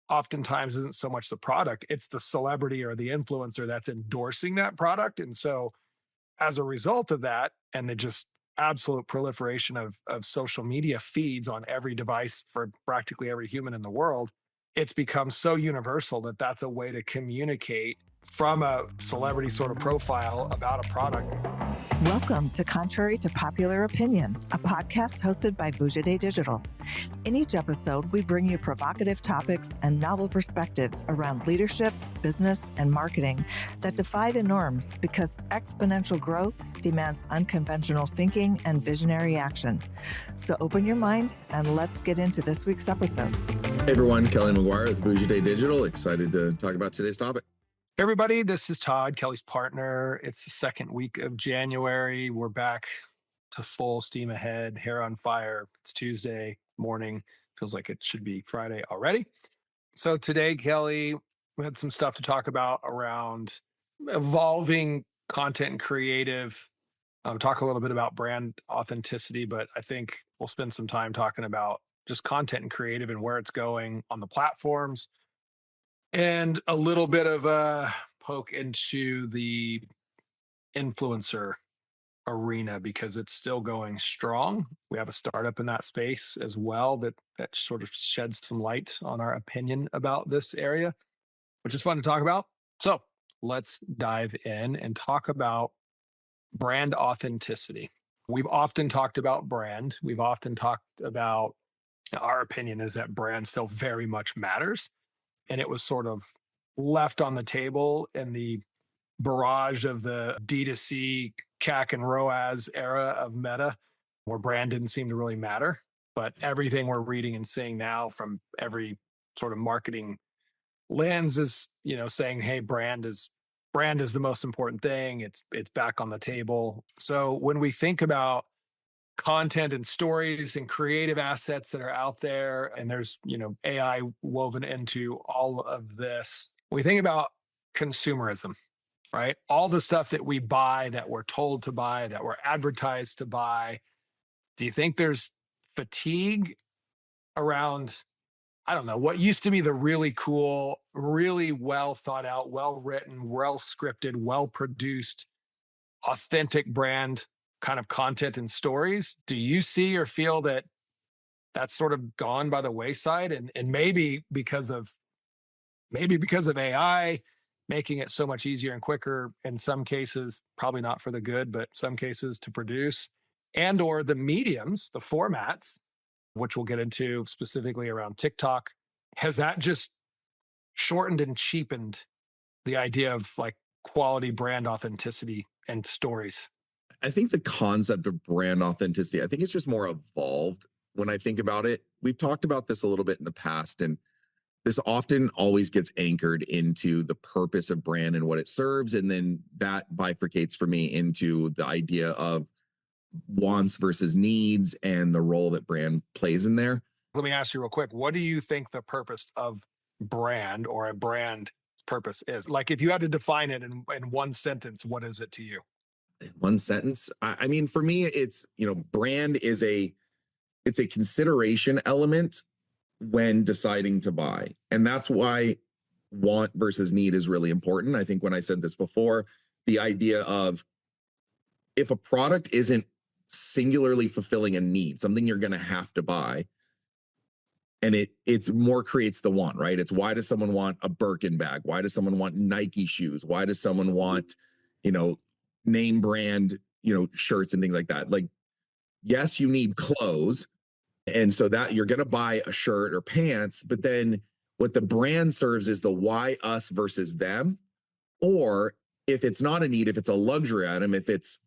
oftentimes isn't so much the product, it's the celebrity or the influencer that's endorsing that product. And so as a result of that, and the just absolute proliferation of social media feeds on every device for practically every human in the world, it's become so universal that that's a way to communicate from a celebrity sort of profile about a product. Welcome to Contrary to Popular Opinion, a podcast hosted by Vujade Digital. In each episode, we bring you provocative topics and novel perspectives around leadership, business, and marketing that defy the norms because exponential growth demands unconventional thinking and visionary action. So open your mind and let's get into this week's episode. Hey everyone, Kelly McGuire with Vujade Digital. Excited to talk about today's topic. Hey everybody, this is Todd, Kelly's partner. It's the second week of January. We're back to full steam ahead, hair on fire. It's Tuesday morning. Feels like it should be Friday already. So today, Kelly, we had some stuff to talk about around evolving content and creative. Talk a little bit about brand authenticity, but I think we'll spend some time talking about just content and creative and where it's going on the platforms. And a little bit of a poke into the influencer arena because it's still going strong. We have a startup in that space as well that sort of sheds some light on our opinion about this area, which is fun to talk about. So let's dive in and talk about brand authenticity. We've often talked about brand. We've often talked about our opinion is that brand still very much matters. And it was sort of left on the table in the barrage of the D2C, CAC and ROAS era of Meta, where brand didn't seem to really matter. But everything we're reading and seeing now from every sort of marketing lens is, saying, hey, brand is the most important thing. It's back on the table. So when we think about content and stories and creative assets that are out there, and there's AI woven into all of this, we think about consumerism, right? All the stuff that we buy, that we're told to buy, that we're advertised to buy. Do you think there's fatigue around, I don't know, what used to be the really cool, really well thought out, well written, well scripted, well produced, authentic brand kind of content and stories? Do you see or feel that that's sort of gone by the wayside, and maybe because of AI making it so much easier and quicker in some cases, probably not for the good, but some cases to produce, and or the mediums, the formats, which we'll get into specifically around TikTok, has that just shortened and cheapened the idea of like quality brand authenticity and stories? I think the concept of brand authenticity, I think it's just more evolved when I think about it. We've talked about this a little bit in the past, and this often always gets anchored into the purpose of brand and what it serves. And then that bifurcates for me into the idea of wants versus needs and the role that brand plays in there. Let me ask you real quick. What do you think the purpose of brand or a brand purpose is? Like if you had to define it in one sentence, what is it to you? One sentence. I mean, for me, it's, brand is it's a consideration element when deciding to buy. And that's why want versus need is really important. I think when I said this before, the idea of if a product isn't singularly fulfilling a need, something you're going to have to buy, and it's more creates the want, right? It's why does someone want a Birkin bag? Why does someone want Nike shoes? Why does someone want, name brand, shirts and things like that? Like, yes, you need clothes. And so that you're going to buy a shirt or pants, but then what the brand serves is the why us versus them. Or if it's not a need, if it's a luxury item, if it's,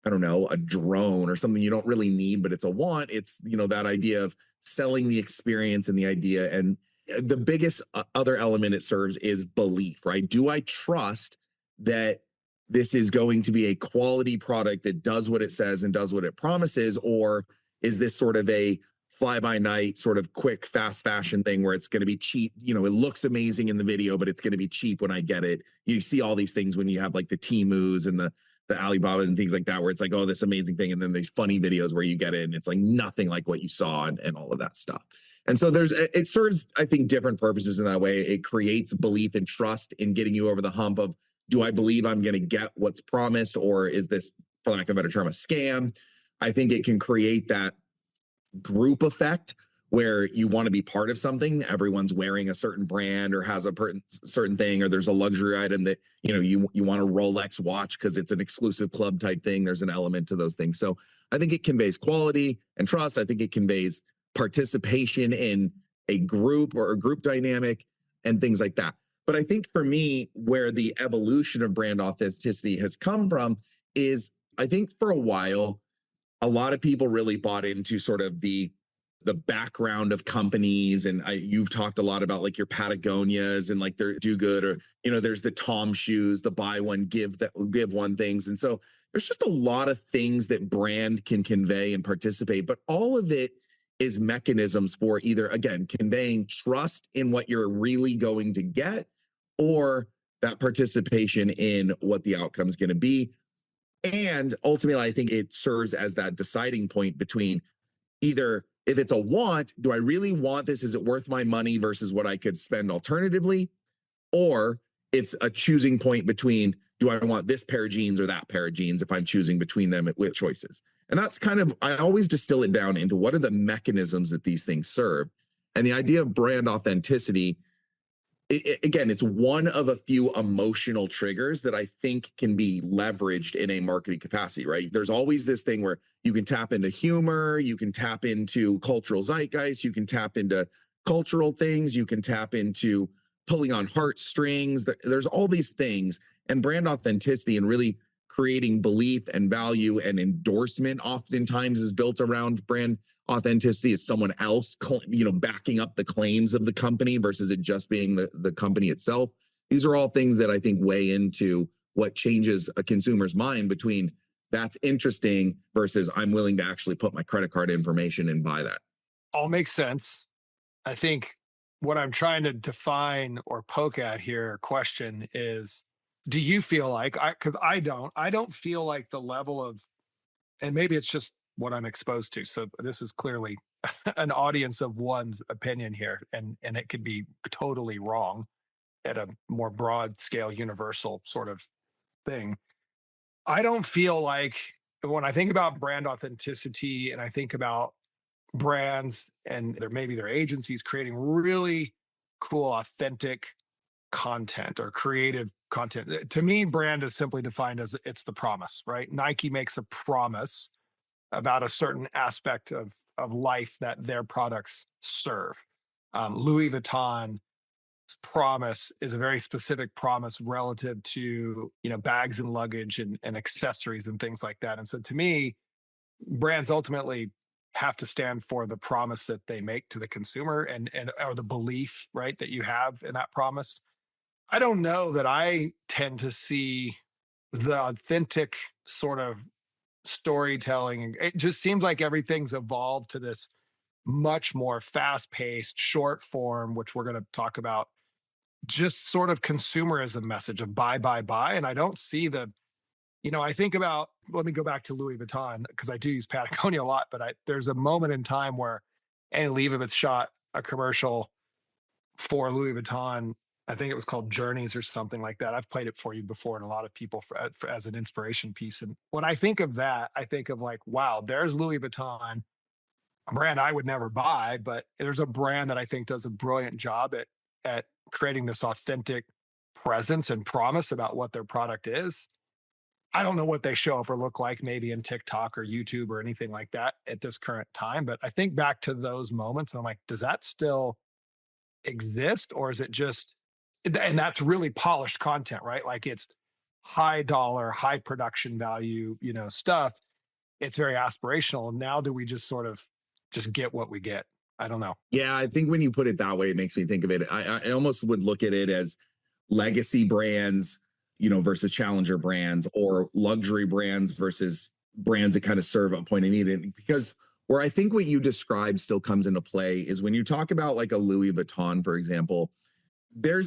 I don't know, a drone or something you don't really need, but it's a want, it's, that idea of selling the experience and the idea. And the biggest other element it serves is belief, right? Do I trust that this is going to be a quality product that does what it says and does what it promises? Or is this sort of a fly by night, sort of quick, fast fashion thing where it's going to be cheap? It looks amazing in the video, but it's going to be cheap when I get it. You see all these things when you have like the Temus and the Alibabas and things like that, where it's like, oh, this amazing thing. And then these funny videos where you get it and it's like nothing like what you saw and all of that stuff. And so it serves, I think, different purposes in that way. It creates belief and trust in getting you over the hump of, do I believe I'm going to get what's promised, or is this, for lack of a better term, a scam? I think it can create that group effect where you want to be part of something. Everyone's wearing a certain brand or has a certain thing, or there's a luxury item that, you want a Rolex watch because it's an exclusive club type thing. There's an element to those things. So I think it conveys quality and trust. I think it conveys participation in a group or a group dynamic and things like that. But I think for me, where the evolution of brand authenticity has come from is, I think for a while, a lot of people really bought into sort of the background of companies. And you've talked a lot about like your Patagonias and like their do good, or, there's the Tom shoes, the buy one, give one things. And so there's just a lot of things that brand can convey and participate, but all of it is mechanisms for either, again, conveying trust in what you're really going to get, or that participation in what the outcome is going to be. And ultimately, I think it serves as that deciding point between either, if it's a want, do I really want this? Is it worth my money versus what I could spend alternatively? Or it's a choosing point between, do I want this pair of jeans or that pair of jeans, if I'm choosing between them with choices? And that's kind of, I always distill it down into what are the mechanisms that these things serve. And the idea of brand authenticity, again, it's one of a few emotional triggers that I think can be leveraged in a marketing capacity, right? There's always this thing where you can tap into humor, you can tap into cultural zeitgeist, you can tap into cultural things, you can tap into pulling on heartstrings. There's all these things, and brand authenticity and really creating belief and value and endorsement oftentimes is built around brand authenticity, is someone else, backing up the claims of the company versus it just being the company itself. These are all things that I think weigh into what changes a consumer's mind between that's interesting versus I'm willing to actually put my credit card information and buy that. All makes sense. I think what I'm trying to define or poke at here, question is, do you feel like, because I don't feel like the level of, and maybe it's just what I'm exposed to. So this is clearly an audience of one's opinion here, and it could be totally wrong at a more broad scale, universal sort of thing. I don't feel like, when I think about brand authenticity and I think about brands and maybe their agencies creating really cool, authentic content or creative content. To me, brand is simply defined as it's the promise, right? Nike makes a promise about a certain aspect of life that their products serve. Louis Vuitton promise is a very specific promise relative to bags and luggage and accessories and things like that. And so to me, brands ultimately have to stand for the promise that they make to the consumer, and or the belief, right, that you have in that promise. I don't know that I tend to see the authentic sort of storytelling. It just seems like everything's evolved to this much more fast-paced short form, which we're going to talk about, just sort of consumerism message of buy, buy, buy. And I don't see I think about, let me go back to Louis Vuitton because I do use Patagonia a lot, but there's a moment in time where Annie Leibovitz shot a commercial for Louis Vuitton. I think it was called Journeys or something like that. I've played it for you before, and a lot of people as an inspiration piece. And when I think of that, I think of like, wow, there's Louis Vuitton, a brand I would never buy, but there's a brand that I think does a brilliant job at creating this authentic presence and promise about what their product is. I don't know what they show up or look like maybe in TikTok or YouTube or anything like that at this current time, but I think back to those moments and I'm like, does that still exist, or is it just, and that's really polished content, right? Like it's high dollar, high production value, stuff. It's very aspirational. Now do we just sort of just get what we get? I don't know. Yeah, I think when you put it that way, it makes me think of it. I almost would look at it as legacy brands, versus challenger brands, or luxury brands versus brands that kind of serve a point of need. And because where I think what you described still comes into play is when you talk about like a Louis Vuitton, for example,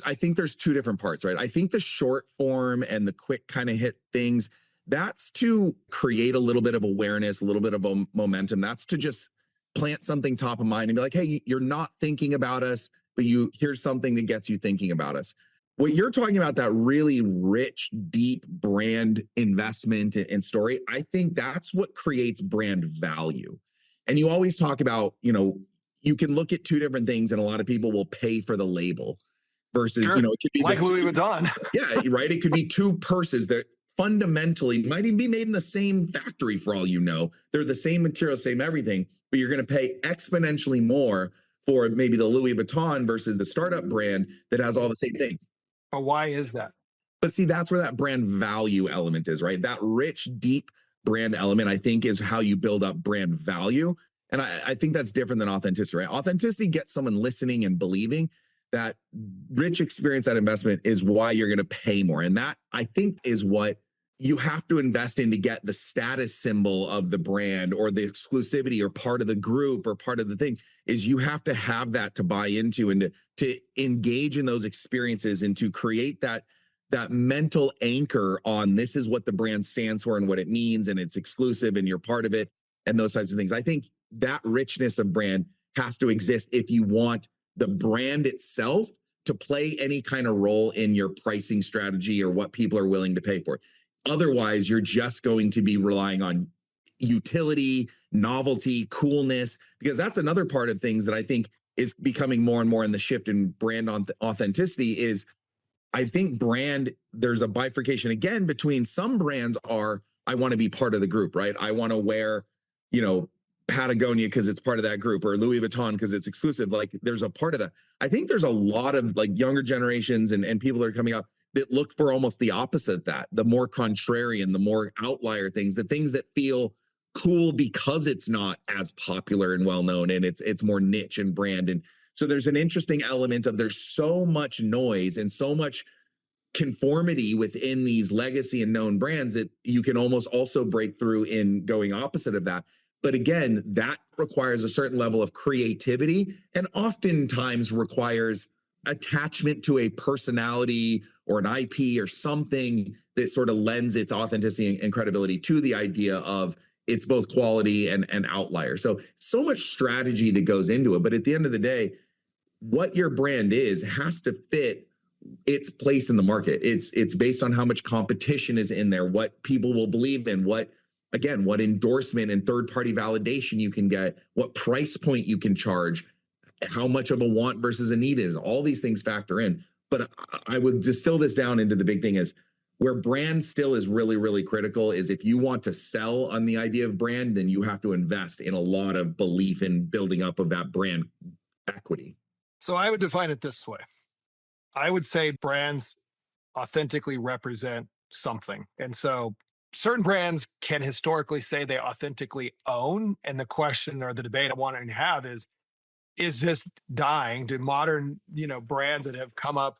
I think there's two different parts, right? I think the short form and the quick kind of hit things, that's to create a little bit of awareness, a little bit of a momentum. That's to just plant something top of mind and be like, hey, you're not thinking about us, but here's something that gets you thinking about us. What you're talking about, that really rich, deep brand investment and story, I think that's what creates brand value. And you always talk about, you can look at two different things and a lot of people will pay for the label versus, Sure. it could be Like Louis Vuitton. Yeah, right. It could be two purses that fundamentally might even be made in the same factory for all you know. They're the same material, same everything, but you're going to pay exponentially more for maybe the Louis Vuitton versus the startup brand that has all the same things. But why is that? But see, that's where that brand value element is, right? That rich, deep brand element, I think, is how you build up brand value. And I think that's different than authenticity, right? Authenticity gets someone listening and believing. That rich experience, that investment is why you're going to pay more. And that, I think, is what you have to invest in to get the status symbol of the brand or the exclusivity or part of the group or part of the thing, is you have to have that to buy into and to engage in those experiences and to create that mental anchor on this is what the brand stands for and what it means and it's exclusive and you're part of it and those types of things. I think that richness of brand has to exist if you want the brand itself to play any kind of role in your pricing strategy or what people are willing to pay for. Otherwise, you're just going to be relying on utility, novelty, coolness, because that's another part of things that I think is becoming more and more in the shift in brand authenticity is I think there's a bifurcation again between some brands are, I want to be part of the group, right? I want to wear, Patagonia because it's part of that group or Louis Vuitton because it's exclusive. Like there's a part of that. I think there's a lot of like younger generations and people that are coming up that look for almost the opposite of that, the more contrarian, the more outlier things, the things that feel cool because it's not as popular and well-known and it's more niche and brand. And so there's an interesting element of there's so much noise and so much conformity within these legacy and known brands that you can almost also break through in going opposite of that. But again, that requires a certain level of creativity and oftentimes requires attachment to a personality or an IP or something that sort of lends its authenticity and credibility to the idea of it's both quality and outlier. So much strategy that goes into it. But at the end of the day, what your brand is has to fit its place in the market. It's based on how much competition is in there, what people will believe in, what endorsement and third-party validation you can get, what price point you can charge, how much of a want versus a need is. All these things factor in. But I would distill this down into the big thing is where brand still is really, really critical is if you want to sell on the idea of brand, then you have to invest in a lot of belief in building up of that brand equity. So I would define it this way. I would say brands authentically represent something. And so certain brands can historically say they authentically own. And the question or the debate I want to have is this dying? Do modern, brands that have come up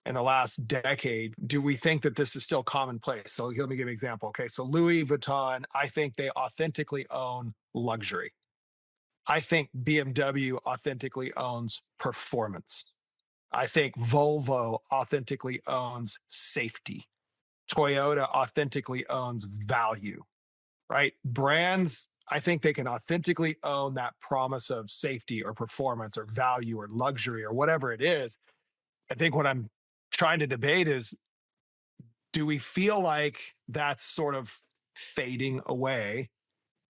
in the last decade, do we think that this is still commonplace? So let me give you an example. Okay. So Louis Vuitton, I think they authentically own luxury. I think BMW authentically owns performance. I think Volvo authentically owns safety. Toyota authentically owns value, right? Brands, I think they can authentically own that promise of safety or performance or value or luxury or whatever it is. I think what I'm trying to debate is, do we feel like that's sort of fading away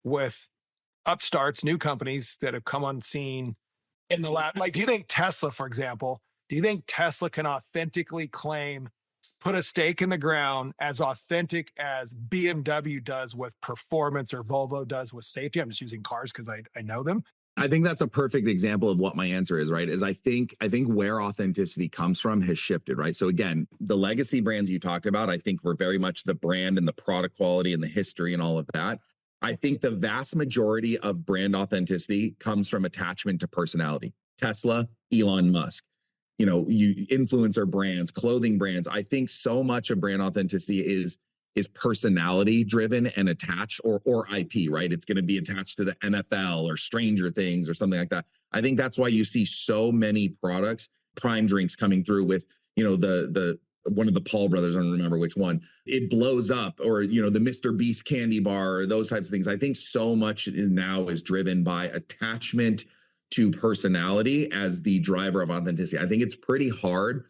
with upstarts, new companies that have come on scene in the last, like, do you think Tesla, for example, do you think Tesla can authentically claim, put a stake in the ground as authentic as BMW does with performance or Volvo does with safety? I'm just using cars because I know them. I think that's a perfect example of what my answer is, right? Is I think where authenticity comes from has shifted, right? So again, the legacy brands you talked about, I think were very much the brand and the product quality and the history and all of that. I think the vast majority of brand authenticity comes from attachment to personality. Tesla, Elon Musk, you influencer brands, clothing brands. I think so much of brand authenticity is personality driven and attached or IP, right? It's going to be attached to the NFL or Stranger Things or something like that. I think that's why you see so many products, prime drinks coming through with, the one of the Paul brothers, I don't remember which one, it blows up, or, the Mr. Beast candy bar, or those types of things. I think so much is driven by attachment to personality as the driver of authenticity. I think it's pretty hard,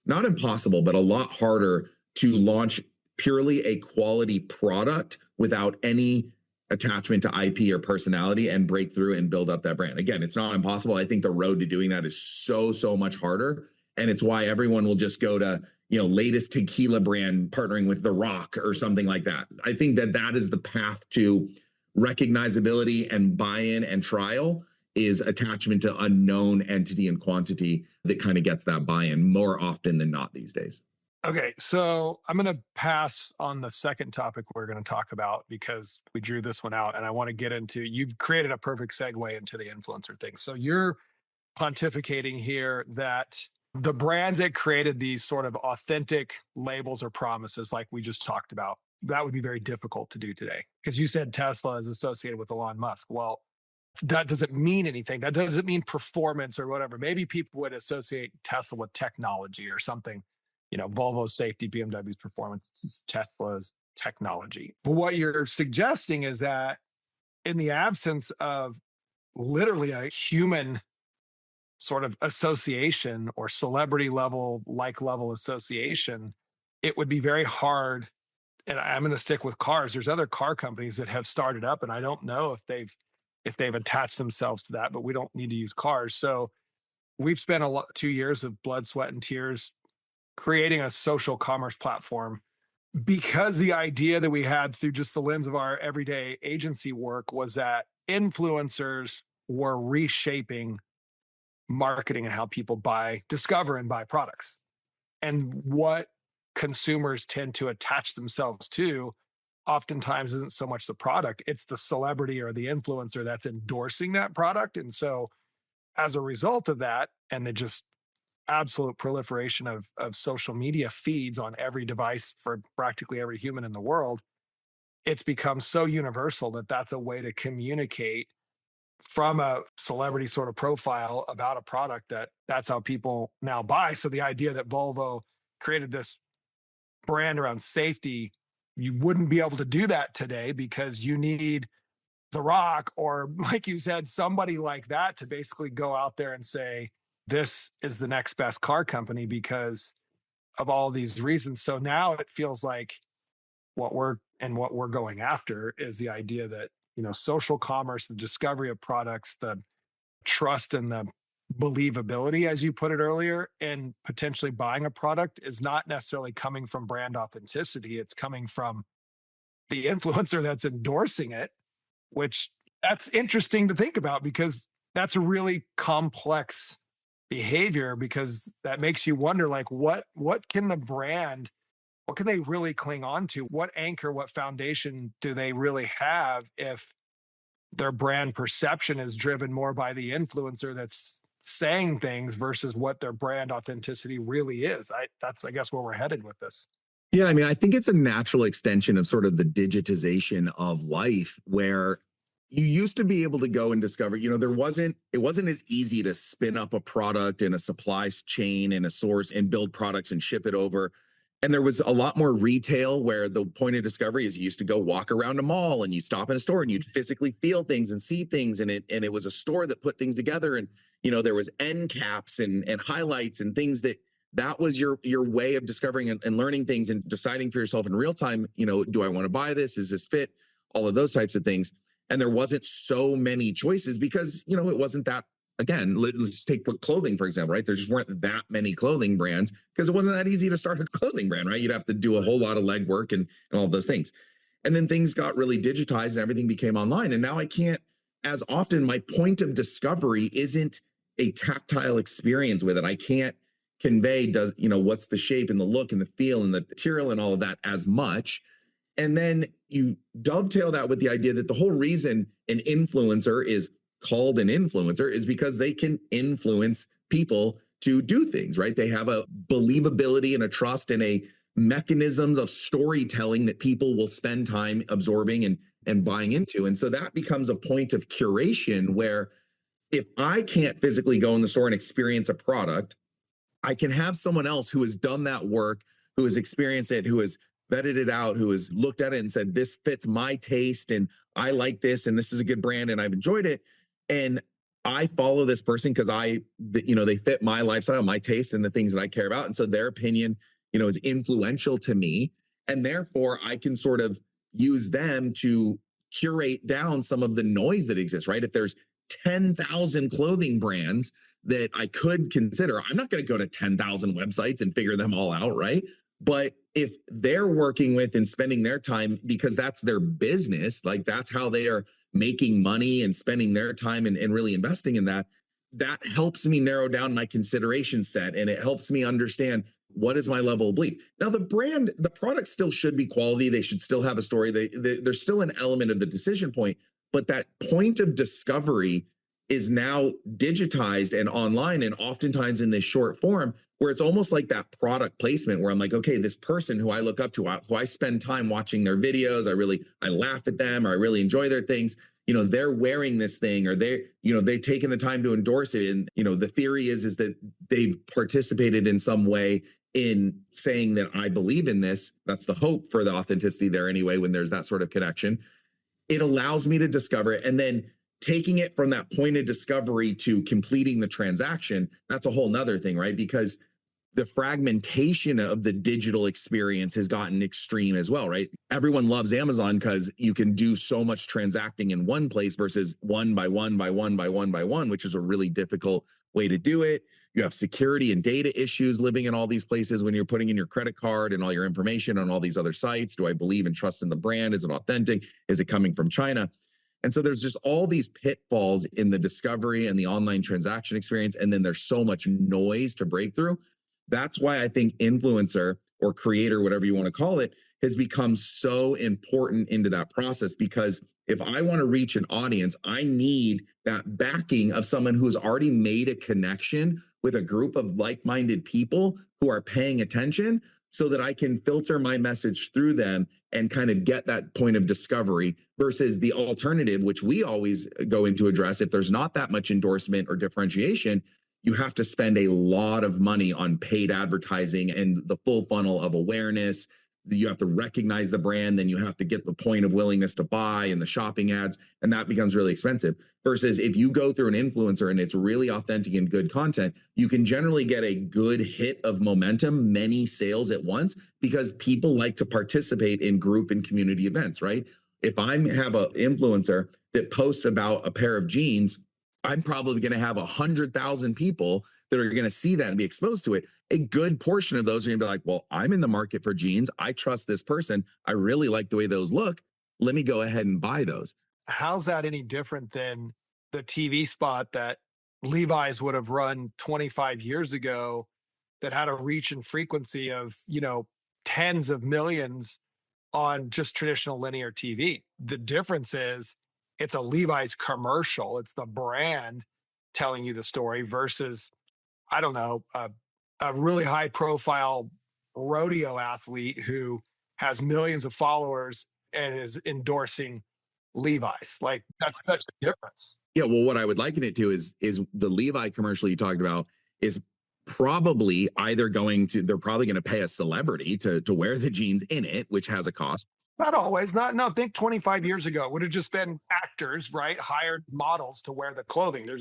not impossible, but a lot harder to launch purely a quality product without any attachment to IP or personality and break through and build up that brand. Again, it's not impossible. I think the road to doing that is so much harder. And it's why everyone will just go to, latest tequila brand partnering with The Rock or something like that. I think that is the path to recognizability and buy-in and trial, is attachment to unknown entity and quantity that kind of gets that buy-in more often than not these days. Okay, so I'm going to pass on the second topic we're going to talk about because we drew this one out, and I want to get into, you've created a perfect segue into the influencer thing. So you're pontificating here that the brands that created these sort of authentic labels or promises, like we just talked about, that would be very difficult to do today. Because you said Tesla is associated with Elon Musk. Well, that doesn't mean anything. That doesn't mean performance or whatever. Maybe people would associate Tesla with technology or something. Volvo's safety, BMW's performance, Tesla's technology. But what you're suggesting is that in the absence of literally a human sort of association or celebrity level, level association, it would be very hard. And I'm going to stick with cars. There's other car companies that have started up, and I don't know if they've attached themselves to that, but we don't need to use cars. So we've spent 2 years of blood, sweat, and tears creating a social commerce platform, because the idea that we had through just the lens of our everyday agency work was that influencers were reshaping marketing and how people discover and buy products. And what consumers tend to attach themselves to oftentimes isn't so much the product, it's the celebrity or the influencer that's endorsing that product. And so as a result of that, and the just absolute proliferation of social media feeds on every device for practically every human in the world, it's become so universal that that's a way to communicate from a celebrity sort of profile about a product, that's how people now buy. So the idea that Volvo created this brand around safety, you wouldn't be able to do that today because you need The Rock, or like you said, somebody like that to basically go out there and say, this is the next best car company because of all these reasons. So now it feels like what we're going after is the idea that, social commerce, the discovery of products, the trust and the believability, as you put it earlier, and potentially buying a product is not necessarily coming from brand authenticity. It's coming from the influencer that's endorsing it, which that's interesting to think about because that's a really complex behavior, because that makes you wonder, like, what can the brand, what can they really cling on to? What anchor, what foundation do they really have if their brand perception is driven more by the influencer that's saying things versus what their brand authenticity really is? That's, I guess, where we're headed with this. Yeah, I mean, I think it's a natural extension of sort of the digitization of life, where you used to be able to go and discover, it wasn't as easy to spin up a product in a supply chain and a source and build products and ship it over. And there was a lot more retail, where the point of discovery is you used to go walk around a mall and you stop in a store and you'd physically feel things and see things. And it was a store that put things together. And, there was end caps and highlights and things that was your way of discovering and learning things and deciding for yourself in real time, do I want to buy this? Is this fit? All of those types of things. And there wasn't so many choices because, it wasn't that, again, let's take clothing, for example, right? There just weren't that many clothing brands because it wasn't that easy to start a clothing brand, right? You'd have to do a whole lot of legwork and all of those things. And then things got really digitized and everything became online. And now I can't, as often, my point of discovery isn't a tactile experience with it. I can't convey, what's the shape and the look and the feel and the material and all of that as much. And then you dovetail that with the idea that the whole reason an influencer is called an influencer is because they can influence people to do things, right? They have a believability and a trust and a mechanisms of storytelling that people will spend time absorbing and buying into. And so that becomes a point of curation where if I can't physically go in the store and experience a product, I can have someone else who has done that work, who has experienced it, who has vetted it out, who has looked at it and said, this fits my taste and I like this and this is a good brand and I've enjoyed it. And I follow this person because they fit my lifestyle, my taste, and the things that I care about. And so their opinion, is influential to me. And therefore I can sort of use them to curate down some of the noise that exists, right? If there's 10,000 clothing brands that I could consider, I'm not going to go to 10,000 websites and figure them all out, right? But if they're working with and spending their time because that's their business, like that's how they are making money and spending their time and really investing in that, that helps me narrow down my consideration set and it helps me understand what is my level of belief. Now, the product still should be quality. They should still have a story. There's still an element of the decision point, but that point of discovery is now digitized and online and oftentimes in this short form where it's almost like that product placement where I'm like, okay, this person who I look up to, who I spend time watching their videos, I laugh at them or I really enjoy their things, they're wearing this thing or they've taken the time to endorse it. And, the theory is that they've participated in some way in saying that I believe in this. That's the hope for the authenticity there anyway, when there's that sort of connection. It allows me to discover it. And then taking it from that point of discovery to completing the transaction, that's a whole nother thing, right? Because the fragmentation of the digital experience has gotten extreme as well, right? Everyone loves Amazon because you can do so much transacting in one place versus one by one by one by one by one, which is a really difficult way to do it. You have security and data issues living in all these places when you're putting in your credit card and all your information on all these other sites. Do I believe and trust in the brand? Is it authentic? Is it coming from China? And so there's just all these pitfalls in the discovery and the online transaction experience. And then there's so much noise to break through. That's why I think influencer or creator, whatever you want to call it, has become so important into that process. Because if I want to reach an audience, I need that backing of someone who's already made a connection with a group of like-minded people who are paying attention so that I can filter my message through them and kind of get that point of discovery versus the alternative, which we always go into address. If there's not that much endorsement or differentiation, you have to spend a lot of money on paid advertising and the full funnel of awareness. You have to recognize the brand, then you have to get the point of willingness to buy and the shopping ads, and that becomes really expensive. Versus if you go through an influencer and it's really authentic and good content, you can generally get a good hit of momentum, many sales at once, because people like to participate in group and community events, right? If I have an influencer that posts about a pair of jeans, I'm probably going to have 100,000 people that are going to see that and be exposed to it. A good portion of those are going to be like, well, I'm in the market for jeans. I trust this person. I really like the way those look. Let me go ahead and buy those. How's that any different than the TV spot that Levi's would have run 25 years ago that had a reach and frequency of, tens of millions on just traditional linear TV? The difference is it's a Levi's commercial. It's the brand telling you the story versus, I don't know, a really high profile rodeo athlete who has millions of followers and is endorsing Levi's. Like that's such a difference. Yeah, well, what I would liken it to is the Levi commercial you talked about is probably they're probably going to pay a celebrity to wear the jeans in it, which has a cost. Not always. No, think 25 years ago, it would have just been actors, right? Hired models to wear the clothing. There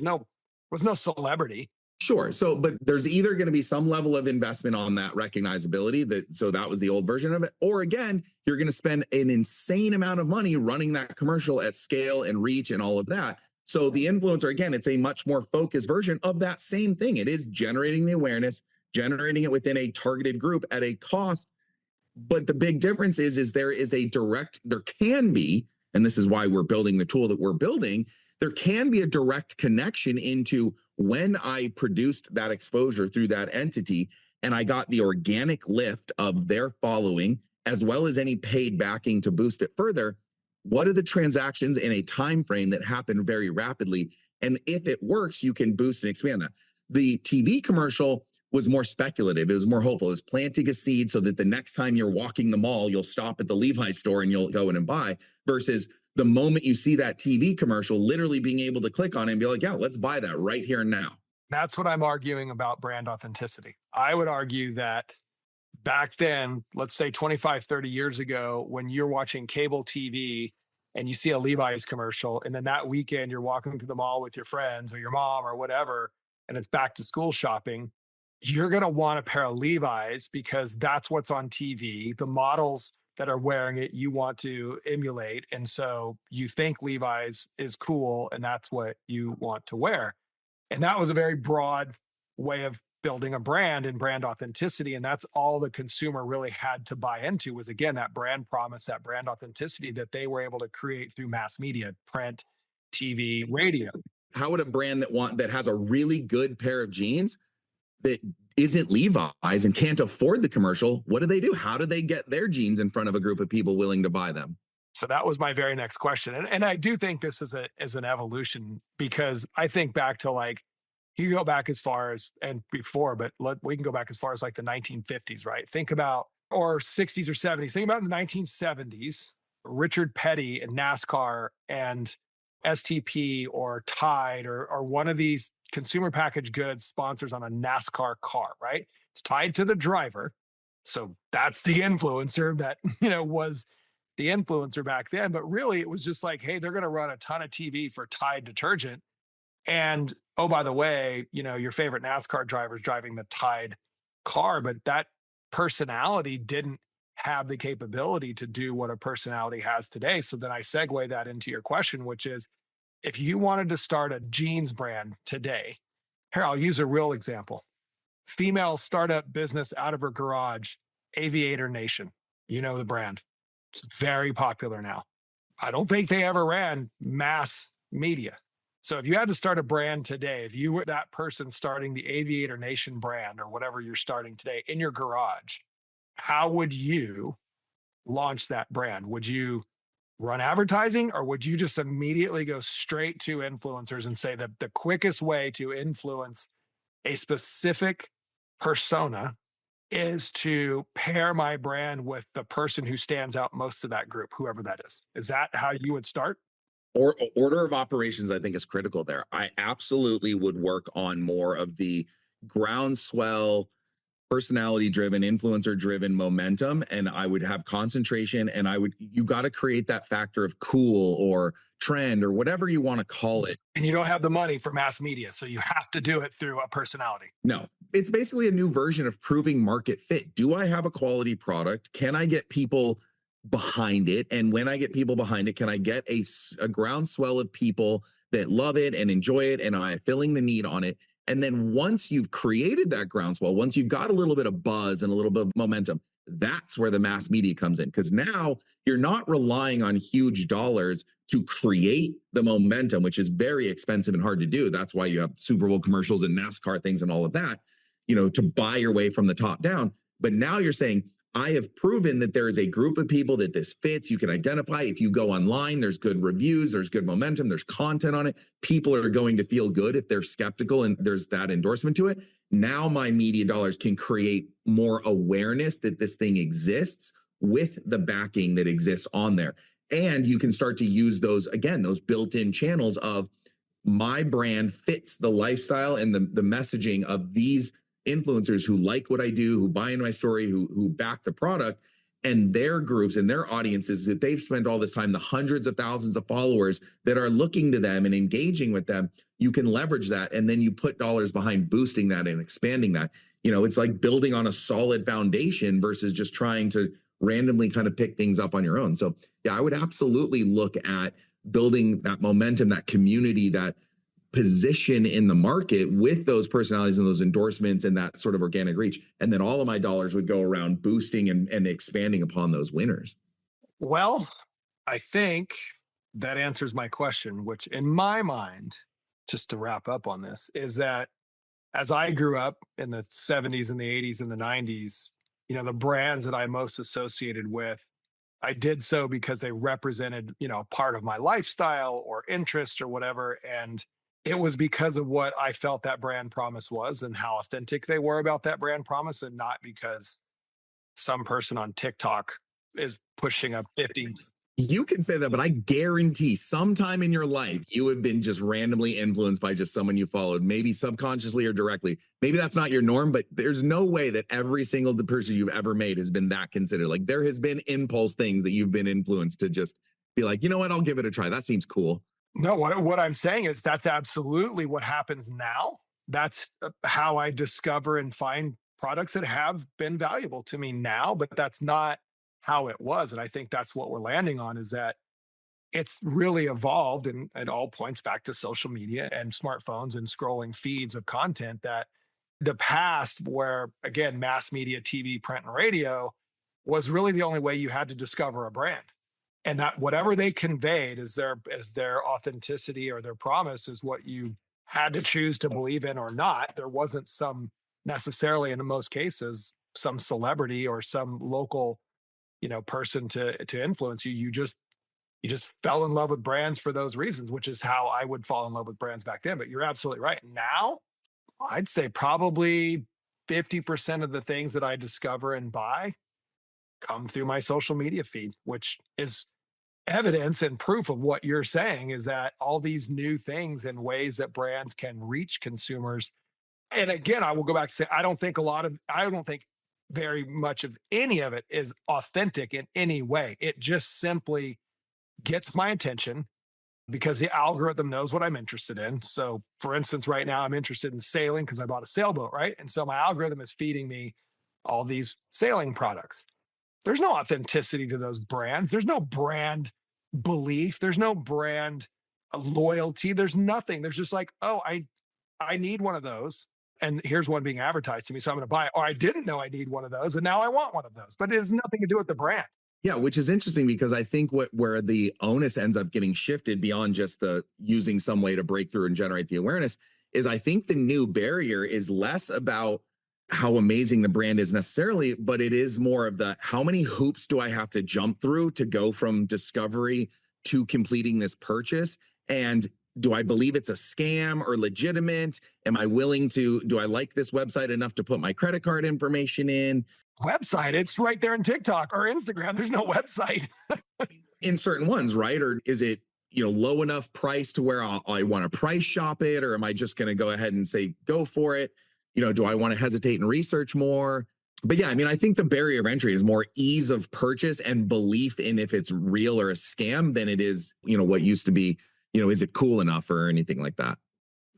was no celebrity. Sure. So, but there's either going to be some level of investment on that recognizability that was the old version of it. Or again, you're going to spend an insane amount of money running that commercial at scale and reach and all of that. So the influencer, again, it's a much more focused version of that same thing. It is generating the awareness, generating it within a targeted group at a cost. But the big difference is there can be, and this is why we're building the tool that we're building, there can be a direct connection into when I produced that exposure through that entity and I got the organic lift of their following, as well as any paid backing to boost it further. What are the transactions in a time frame that happen very rapidly? And if it works, you can boost and expand that. The TV commercial was more speculative. It was more hopeful. It was planting a seed so that the next time you're walking the mall, you'll stop at the Levi's store and you'll go in and buy, versus the moment you see that TV commercial, literally being able to click on it and be like, yeah, let's buy that right here and now. That's what I'm arguing about brand authenticity. I would argue that back then, let's say 25, 30 years ago, when you're watching cable TV and you see a Levi's commercial, and then that weekend you're walking through the mall with your friends or your mom or whatever, and it's back to school shopping, you're going to want a pair of Levi's because that's what's on TV. The models that are wearing it, you want to emulate. And so you think Levi's is cool, and that's what you want to wear. And that was a very broad way of building a brand and brand authenticity. And that's all the consumer really had to buy into was, again, that brand promise, that brand authenticity that they were able to create through mass media, print, TV, radio. How would a brand that has a really good pair of jeans that isn't Levi's and can't afford the commercial, what do? How do they get their jeans in front of a group of people willing to buy them? So that was my very next question. And I do think this is an evolution, because I think back to, like, you go back as far as and before, but we can go back as far as like the 1950s, right? Think about, or 60s or 70s. Think about the 1970s, Richard Petty and NASCAR and STP or Tide or one of these consumer packaged goods sponsors on a NASCAR car, right? It's tied to the driver. So that's the influencer that, was the influencer back then. But really, it was just like, hey, they're going to run a ton of TV for Tide detergent. And oh, by the way, your favorite NASCAR driver is driving the Tide car, but that personality didn't have the capability to do what a personality has today. So then I segue that into your question, which is, if you wanted to start a jeans brand today, here, I'll use a real example. Female startup business out of her garage, Aviator Nation. You know the brand. It's very popular now. I don't think they ever ran mass media. So if you had to start a brand today, if you were that person starting the Aviator Nation brand or whatever you're starting today in your garage, how would you launch that brand? Would you run advertising, or would you just immediately go straight to influencers and say that the quickest way to influence a specific persona is to pair my brand with the person who stands out most of that group, whoever that is? Is that how you would start? Or order of operations, I think, is critical there. I absolutely would work on more of the groundswell, personality driven, influencer driven momentum. And I would have concentration, and you got to create that factor of cool or trend or whatever you want to call it. And you don't have the money for mass media, so you have to do it through a personality. No, it's basically a new version of proving market fit. Do I have a quality product? Can I get people behind it? And when I get people behind it, can I get a groundswell of people that love it and enjoy it, and I filling the need on it? And then once you've created that groundswell, once you've got a little bit of buzz and a little bit of momentum, that's where the mass media comes in. Because now you're not relying on huge dollars to create the momentum, which is very expensive and hard to do. That's why you have Super Bowl commercials and NASCAR things and all of that, to buy your way from the top down. But now you're saying, I have proven that there is a group of people that this fits. You can identify. If you go online, there's good reviews, there's good momentum, there's content on it. People are going to feel good if they're skeptical and there's that endorsement to it. Now my media dollars can create more awareness that this thing exists with the backing that exists on there. And you can start to use those built-in channels of my brand fits the lifestyle and the messaging of these influencers who like what I do, who buy into my story, who back the product, and their groups and their audiences that they've spent all this time, the hundreds of thousands of followers that are looking to them and engaging with them. You can leverage that, and then you put dollars behind boosting that and expanding that. It's like building on a solid foundation versus just trying to randomly kind of pick things up on your own. So yeah, I would absolutely look at building that momentum, that community, that position in the market with those personalities and those endorsements and that sort of organic reach. And then all of my dollars would go around boosting and expanding upon those winners. Well, I think that answers my question, which in my mind, just to wrap up on this, is that as I grew up in the 70s and the 80s and the 90s, the brands that I most associated with, I did so because they represented, part of my lifestyle or interest or whatever. And it was because of what I felt that brand promise was and how authentic they were about that brand promise, and not because some person on TikTok is pushing a 50 You can say that, but I guarantee sometime in your life you have been just randomly influenced by just someone you followed, maybe subconsciously or directly. Maybe that's not your norm, but there's no way that every single person you've ever made has been that considered. Like there has been impulse things that you've been influenced to just be like, you know what, I'll give it a try. That seems cool. No, what I'm saying is that's absolutely what happens now. That's how I discover and find products that have been valuable to me now, but that's not how it was. And I think that's what we're landing on is that it's really evolved and it all points back to social media and smartphones and scrolling feeds of content that the past where again mass media TV print and radio was really the only way you had to discover a brand and that whatever they conveyed as their authenticity or their promise is what you had to choose to believe in or not. There wasn't some necessarily in most cases some celebrity or some local person to influence you. You just fell in love with brands for those reasons, which is how I would fall in love with brands back then. But you're absolutely right. Now, I'd say probably 50% of the things that I discover and buy come through my social media feed, which is evidence and proof of what you're saying is that all these new things and ways that brands can reach consumers. And again, I will go back to say, I don't think very much of any of it is authentic in any way. It just simply gets my attention because the algorithm knows what I'm interested in. So, for instance, right now I'm interested in sailing because I bought a sailboat, right? And so my algorithm is feeding me all these sailing products. There's no authenticity to those brands. There's no brand belief. There's no brand loyalty. There's nothing. There's just like, oh, I need one of those. And here's one being advertised to me. So I'm going to buy it. Or I didn't know I need one of those. And now I want one of those. But it has nothing to do with the brand. Yeah, which is interesting because I think where the onus ends up getting shifted beyond just the using some way to break through and generate the awareness is I think the new barrier is less about how amazing the brand is necessarily, but it is more of the how many hoops do I have to jump through to go from discovery to completing this purchase? And do I believe it's a scam or legitimate? Am I willing to, do I like this website enough to put my credit card information in? Website, it's right there in TikTok or Instagram. There's no website. In certain ones, right? Or is it, low enough price to where I want to price shop it? Or am I just going to go ahead and say, go for it? Do I want to hesitate and research more? But yeah, I mean, I think the barrier of entry is more ease of purchase and belief in if it's real or a scam than it is, what used to be, is it cool enough or anything like that?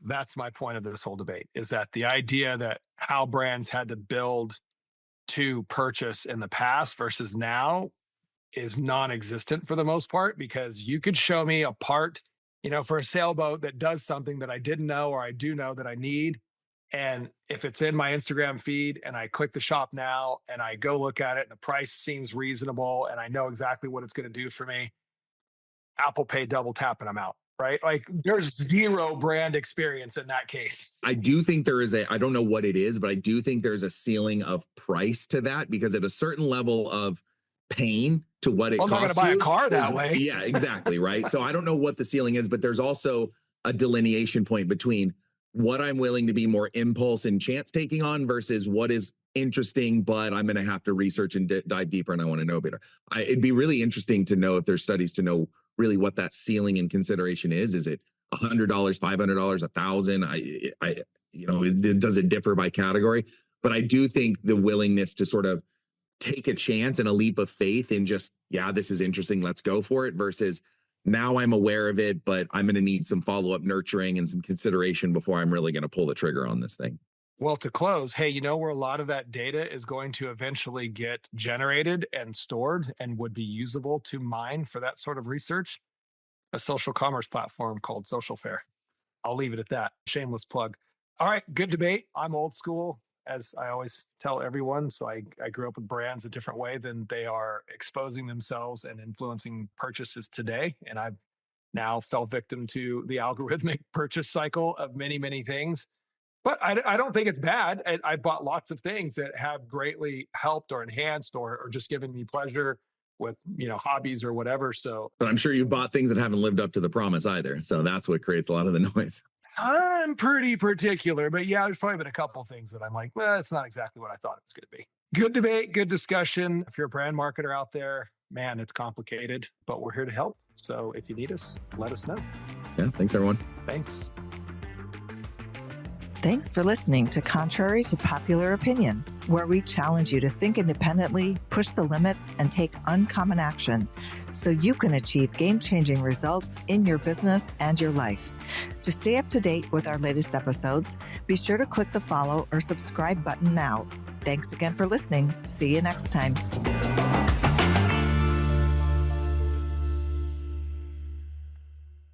That's my point of this whole debate is that the idea that how brands had to build to purchase in the past versus now is non-existent for the most part because you could show me a part, for a sailboat that does something that I didn't know or I do know that I need. And if it's in my Instagram feed and I click the shop now and I go look at it and the price seems reasonable and I know exactly what it's going to do for me, Apple Pay double tap and I'm out. Right? Like there's zero brand experience in that case. I do think there is I don't know what it is, but I do think there's a ceiling of price to that because at a certain level of pain to what it costs. I'm not going to buy a car that way. Yeah, exactly. Right. So I don't know what the ceiling is, but there's also a delineation point between what I'm willing to be more impulse and chance taking on versus what is interesting, but I'm going to have to research and dive deeper and I want to know better. It'd be really interesting to know if there's studies to know really what that ceiling and consideration is. Is it $100, $500, $1,000? Does it differ by category? But I do think the willingness to sort of take a chance and a leap of faith in just, yeah, this is interesting, let's go for it versus now I'm aware of it, but I'm going to need some follow-up nurturing and some consideration before I'm really going to pull the trigger on this thing. Well, to close, hey, where a lot of that data is going to eventually get generated and stored and would be usable to mine for that sort of research? A social commerce platform called Social Fair. I'll leave it at that. Shameless plug. All right, good debate. I'm old school, as I always tell everyone. So I grew up with brands a different way than they are exposing themselves and influencing purchases today. And I've now fell victim to the algorithmic purchase cycle of many, many things. But I don't think it's bad. I bought lots of things that have greatly helped or enhanced or just given me pleasure with, hobbies or whatever. So, but I'm sure you bought things that haven't lived up to the promise either. So that's what creates a lot of the noise. I'm pretty particular, but yeah, there's probably been a couple of things that I'm like, well, it's not exactly what I thought it was going to be. Good debate, good discussion. If you're a brand marketer out there, man, it's complicated, but we're here to help. So if you need us, let us know. Yeah. Thanks, everyone. Thanks. Thanks for listening to Contrary to Popular Opinion, where we challenge you to think independently, push the limits, and take uncommon action so you can achieve game-changing results in your business and your life. To stay up to date with our latest episodes, be sure to click the follow or subscribe button now. Thanks again for listening. See you next time.